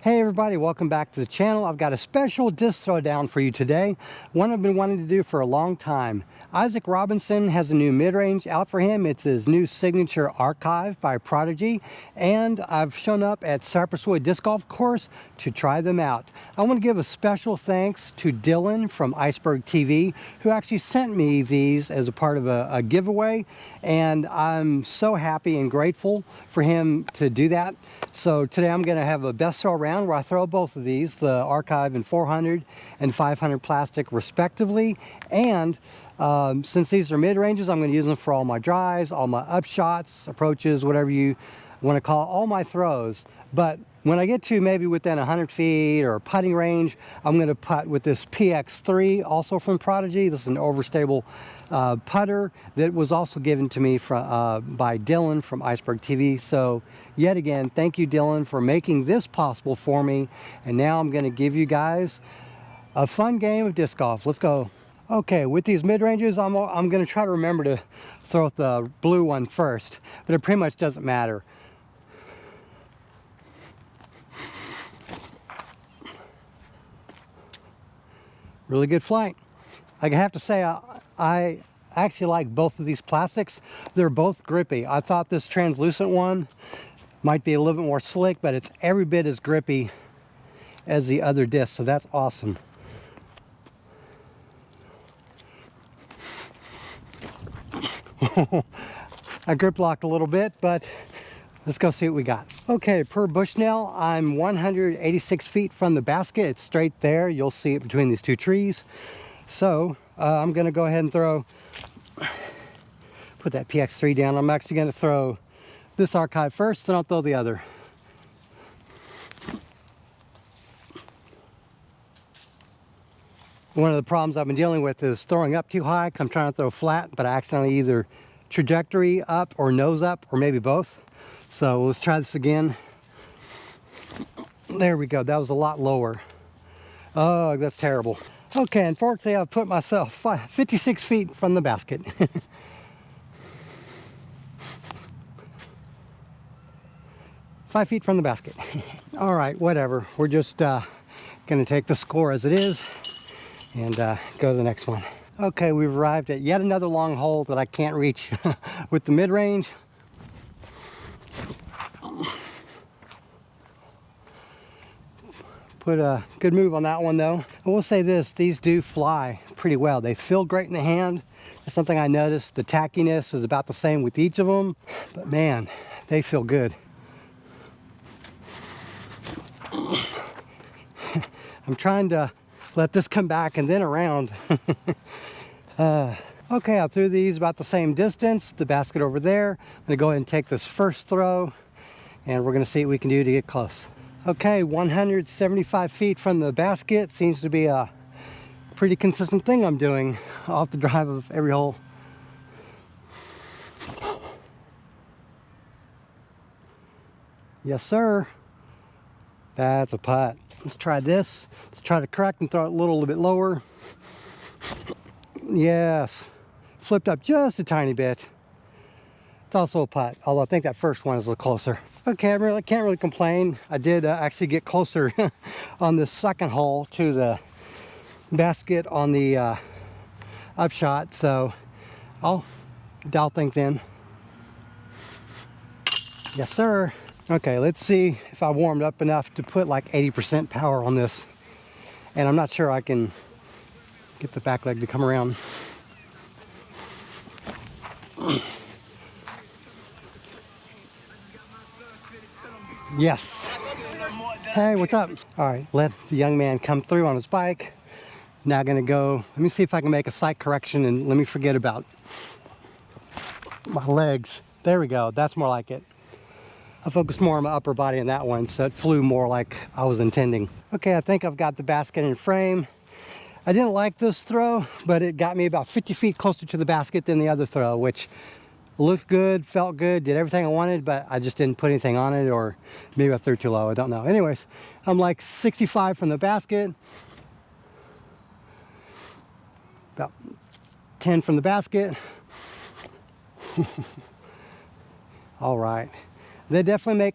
Hey everybody, welcome back to the channel. I've got a special disc throwdown for you today. One I've been wanting to do for a long time. Isaac Robinson has a new mid-range out for him. It's his new signature Archive by Prodigy, and I've shown up at Cypress Wood Disc Golf Course to try them out. I want to give a special thanks to Dylan from Iceberg TV, who actually sent me these as a part of a giveaway, and I'm so happy and grateful for him to do that. So today I'm going to have a best throw round where I throw both of these, the Archive in 400 and 500 plastic respectively. And since these are mid-ranges, I'm going to use them for all my drives, all my upshots, approaches, whatever you want to call it, all my throws. But when I get to maybe within 100 feet or putting range, I'm going to putt with this PX-3, also from Prodigy. This is an overstable putter that was also given to me by Dylan from Iceberg TV. So yet again, thank you, Dylan, for making this possible for me. And now I'm going to give you guys a fun game of disc golf. Let's go. Okay, with these mid-ranges, I'm going to try to remember to throw the blue one first, but it pretty much doesn't matter. Really good flight. I have to say, I actually like both of these plastics. They're both grippy. I thought this translucent one might be a little bit more slick, but it's every bit as grippy as the other disc, so that's awesome. I grip locked a little bit, but let's go see what we got. Okay, per Bushnell, I'm 186 feet from the basket. It's straight there. You'll see it between these two trees. So I'm going to go ahead and put that PX-3 down. I'm actually going to throw this Archive first, then I'll throw the other. One of the problems I've been dealing with is throwing up too high. I'm trying to throw flat, but I accidentally either trajectory up or nose up, or maybe both. So let's try this again. There we go. That was a lot lower. Oh, that's terrible. Okay, unfortunately, I've put myself 56 feet from the basket. 5 feet from the basket. All right, whatever. We're just going to take the score as it is and go to the next one. Okay, we've arrived at yet another long hole that I can't reach with the mid-range. Put a good move on that one though. I will say this, these do fly pretty well. They feel great in the hand. That's something I noticed. The tackiness is about the same with each of them, but man, they feel good. I'm trying to let this come back and then around. Okay, I threw these about the same distance, the basket over there. I'm gonna go ahead and take this first throw and we're gonna see what we can do to get close. Okay, 175 feet from the basket. Seems to be a pretty consistent thing I'm doing off the drive of every hole. Yes, sir. That's a putt. Let's try this. Let's try to correct and throw it a little bit lower. Yes. Flipped up just a tiny bit. It's also a putt, although I think that first one is a little closer. Okay, I can't really complain. I did actually get closer on the second hole to the basket on the upshot, so I'll dial things in. Yes, sir. Okay, let's see if I warmed up enough to put like 80% power on this. And I'm not sure I can get the back leg to come around. Yes. Hey, what's up? All right, let the young man come through on his bike. Now gonna go, let me see if I can make a sight correction and let me forget about my legs. There we go, that's more like it. I focused more on my upper body in that one, so it flew more like I was intending. Okay, I think I've got the basket in frame. I didn't like this throw, but it got me about 50 feet closer to the basket than the other throw, which looked good, felt good, did everything I wanted, but I just didn't put anything on it, or maybe I threw too low, I don't know. Anyways, I'm like 65 from the basket, about 10 from the basket. All right, They definitely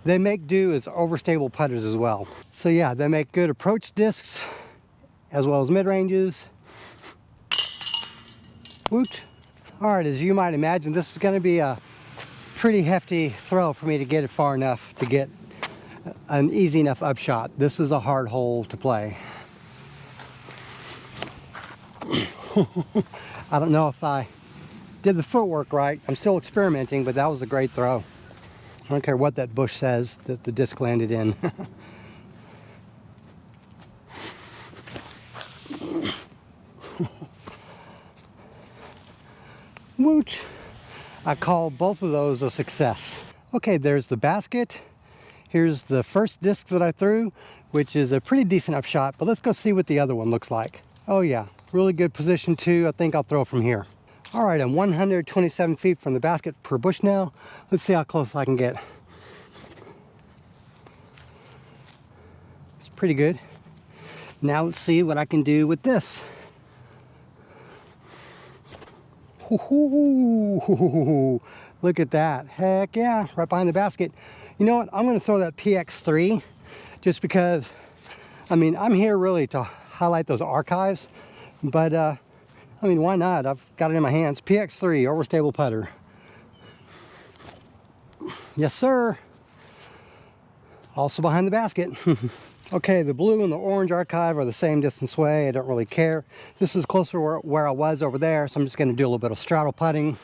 make do as overstable putters as well. So yeah, they make good approach discs as well as mid-ranges. Woot. All right, as you might imagine, this is going to be a pretty hefty throw for me to get it far enough to get an easy enough upshot. This is a hard hole to play. I don't know if I did the footwork right. I'm still experimenting, but that was a great throw. I don't care what that bush says that the disc landed in. Woot! I call both of those a success. Okay, there's the basket. Here's the first disc that I threw, which is a pretty decent upshot, but let's go see what the other one looks like. Oh yeah, really good position too. I think I'll throw from here. All right, I'm 127 feet from the basket per bush now. Let's see how close I can get. It's pretty good. Now let's see what I can do with this. Look at that. Heck yeah, right behind the basket. You know what? I'm going to throw that PX-3 just because, I mean, I'm here really to highlight those archives, but I mean, why not? I've got it in my hands. PX-3 overstable putter. Yes, sir. Also behind the basket. Okay, the blue and the orange archive are the same distance away. I don't really care. This is closer where I was over there, so I'm just going to do a little bit of straddle putting.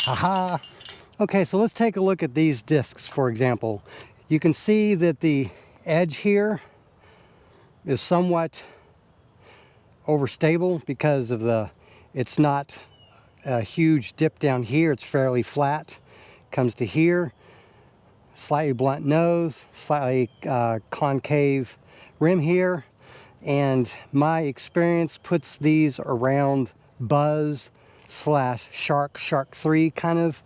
Aha! Okay, so let's take a look at these discs, for example. You can see that the edge here is somewhat overstable because of it's not a huge dip down here. It's fairly flat. Comes to here. Slightly blunt nose, slightly concave rim here, and my experience puts these around Buzz / Shark 3 kind of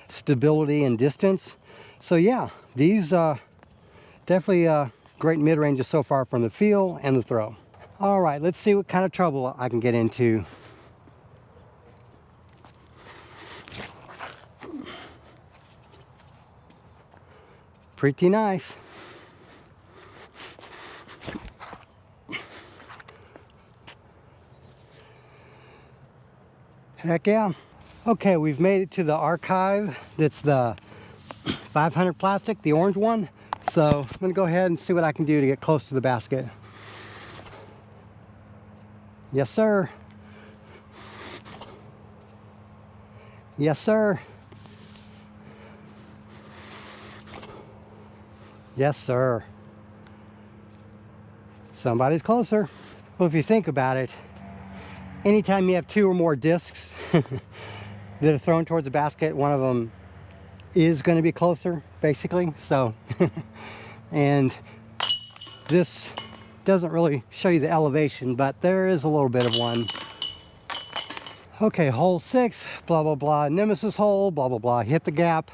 stability and distance. So yeah, these definitely great mid-ranges so far from the feel and the throw. All right, let's see what kind of trouble I can get into. Pretty nice. Heck yeah. Okay, we've made it to the archive. That's the 500 plastic, the orange one. So I'm gonna go ahead and see what I can do to get close to the basket. Yes, sir. Yes, sir. Yes, sir. Somebody's closer. Well, if you think about it, anytime you have two or more discs that are thrown towards the basket, one of them is going to be closer, basically. So, and this doesn't really show you the elevation, but there is a little bit of one. Okay, hole 6, blah, blah, blah, nemesis hole, blah, blah, blah, hit the gap.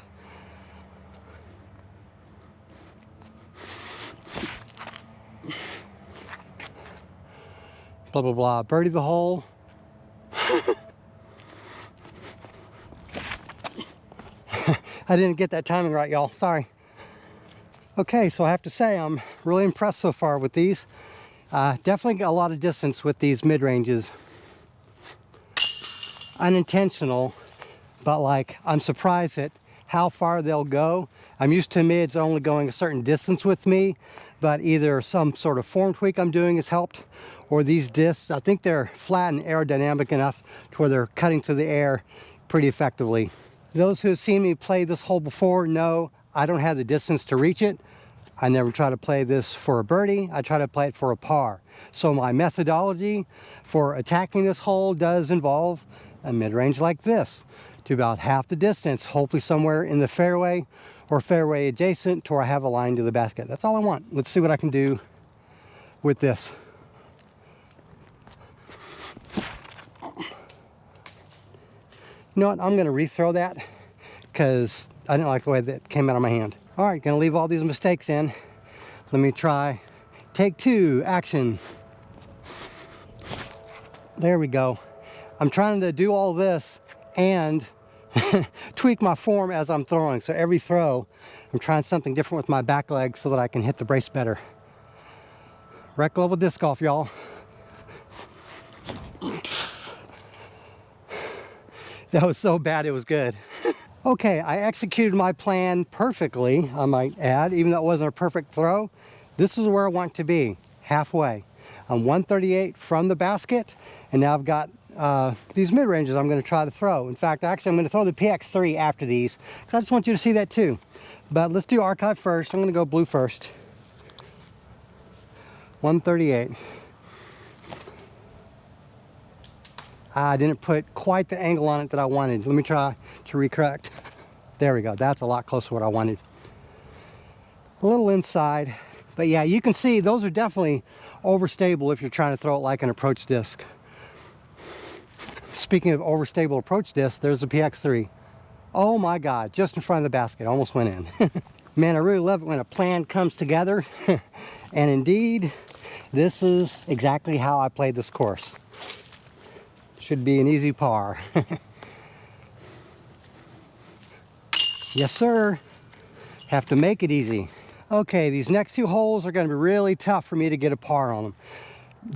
Blah, blah, blah, birdie the hole. I didn't get that timing right, y'all, sorry. Okay, so I have to say I'm really impressed so far with these. Definitely got a lot of distance with these mid-ranges. Unintentional, but like I'm surprised at how far they'll go. I'm used to mids only going a certain distance with me, but either some sort of form tweak I'm doing has helped, or these discs, I think they're flat and aerodynamic enough to where they're cutting through the air pretty effectively. Those who have seen me play this hole before know I don't have the distance to reach it. I never try to play this for a birdie. I try to play it for a par. So my methodology for attacking this hole does involve a mid-range like this to about half the distance, hopefully somewhere in the fairway or fairway adjacent to where I have a line to the basket. That's all I want. Let's see what I can do with this. You know what, I'm gonna rethrow that because I didn't like the way that came out of my hand. All right, gonna leave all these mistakes in. Let me try take 2, action. There we go. I'm trying to do all this and tweak my form as I'm throwing. So every throw, I'm trying something different with my back leg so that I can hit the brace better. Rec level disc golf, y'all. That was so bad it was good. Okay, I executed my plan perfectly, I might add, even though it wasn't a perfect throw. This is where I want to be, halfway. I'm 138 from the basket, and now I've got these mid-ranges I'm going to try to throw. In fact, actually, I'm going to throw the PX-3 after these, because I just want you to see that too. But let's do Archive first. I'm going to go blue first. 138. I didn't put quite the angle on it that I wanted. Let me try to recorrect. There we go. That's a lot closer to what I wanted. A little inside. But yeah, you can see those are definitely overstable if you're trying to throw it like an approach disc. Speaking of overstable approach disc, there's the PX-3. Oh my God, just in front of the basket. Almost went in. Man, I really love it when a plan comes together. And indeed, this is exactly how I played this course. Should be an easy par. Yes, sir. Have to make it easy. Okay, these next two holes are going to be really tough for me to get a par on them,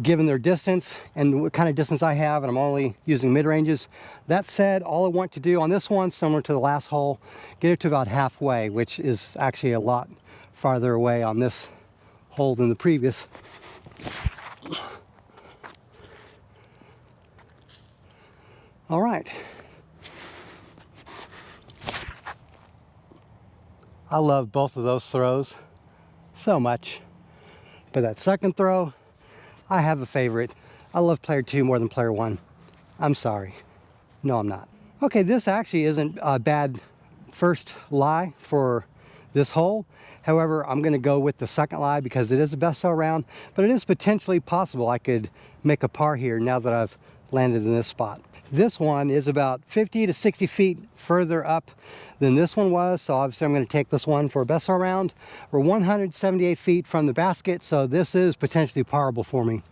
given their distance and what kind of distance I have, and I'm only using mid-ranges. That said, all I want to do on this one, similar to the last hole, get it to about halfway, which is actually a lot farther away on this hole than the previous. All right. I love both of those throws so much. But that second throw, I have a favorite. I love player 2 more than player 1. I'm sorry. No, I'm not. Okay, this actually isn't a bad first lie for this hole. However, I'm going to go with the second lie because it is a best throw round, but it is potentially possible I could make a par here now that I've landed in this spot. This one is about 50 to 60 feet further up than this one was, so obviously I'm going to take this one for a best throw round. We're 178 feet from the basket, so this is potentially parable for me.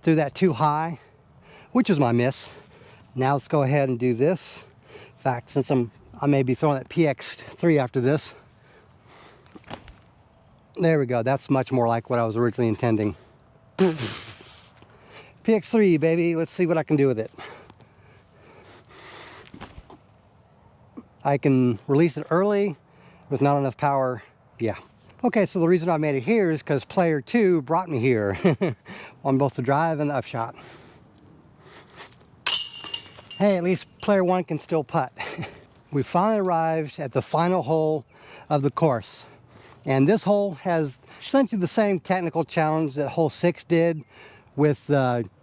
Threw that too high, which is my miss. Now let's go ahead and do this. In fact, since I may be throwing that PX-3 after this. There we go. That's much more like what I was originally intending. PX-3, baby. Let's see what I can do with it. I can release it early with not enough power. Yeah. Okay, so the reason I made it here is because player 2 brought me here on both the drive and the upshot. Hey, at least player 1 can still putt. We finally arrived at the final hole of the course. And this hole has essentially the same technical challenge that hole 6 did, with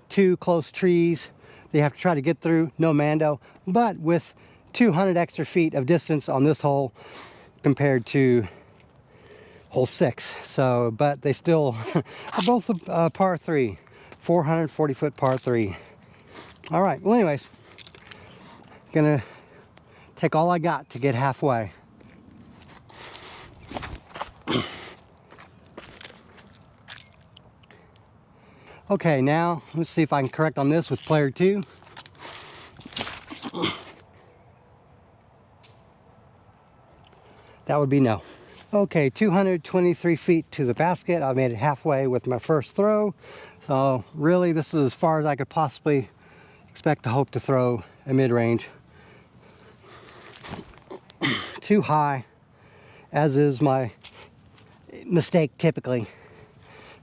2 close trees they have to try to get through, no mando, but with 200 extra feet of distance on this hole compared to hole 6. So, but they still are both a par 3, 440 foot par 3. All right, well anyways, gonna take all I got to get halfway. Okay, now let's see if I can correct on this with player 2. That would be no. Okay, 223 feet to the basket. I made it halfway with my first throw. So really, this is as far as I could possibly expect to hope to throw a mid-range. Too high, as is my mistake typically.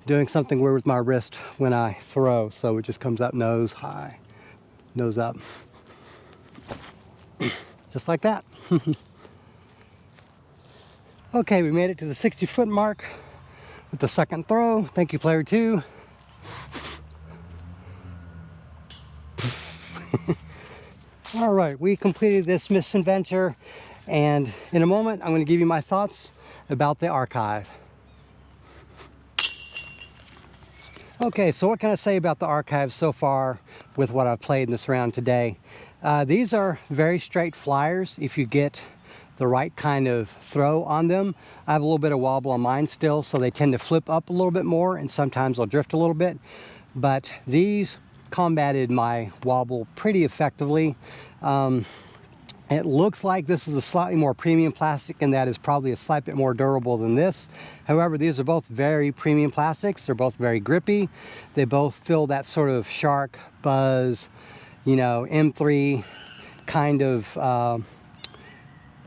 Doing something weird with my wrist when I throw, so it just comes out nose high, nose up. Just like that. Okay, we made it to the 60-foot mark with the second throw. Thank you, player 2. All right, we completed this misadventure, and in a moment, I'm going to give you my thoughts about the archive. Okay, so what can I say about the archive so far with what I've played in this round today? These are very straight flyers if you get the right kind of throw on them. I have a little bit of wobble on mine still, so they tend to flip up a little bit more, and sometimes they'll drift a little bit. But these combated my wobble pretty effectively. It looks like this is a slightly more premium plastic, and that is probably a slight bit more durable than this. However, these are both very premium plastics. They're both very grippy. They both fill that sort of shark, buzz, you know, M3 kind of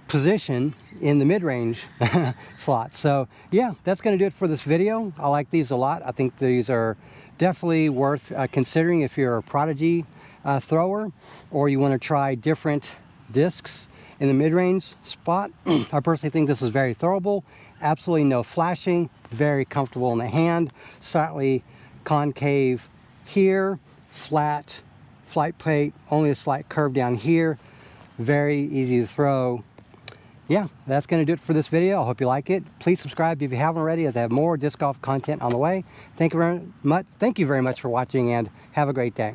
position in the mid-range slot. So yeah, that's going to do it for this video. I like these a lot. I think these are definitely worth considering if you're a Prodigy thrower, or you want to try different discs in the mid-range spot. I personally think this is very throwable, absolutely no flashing, very comfortable in the hand, slightly concave here, flat flight plate, only a slight curve down here, very easy to throw. Yeah, that's going to do it for this video. I hope you like it. Please subscribe if you haven't already, as I have more disc golf content on the way. Thank you very much for watching, and have a great day.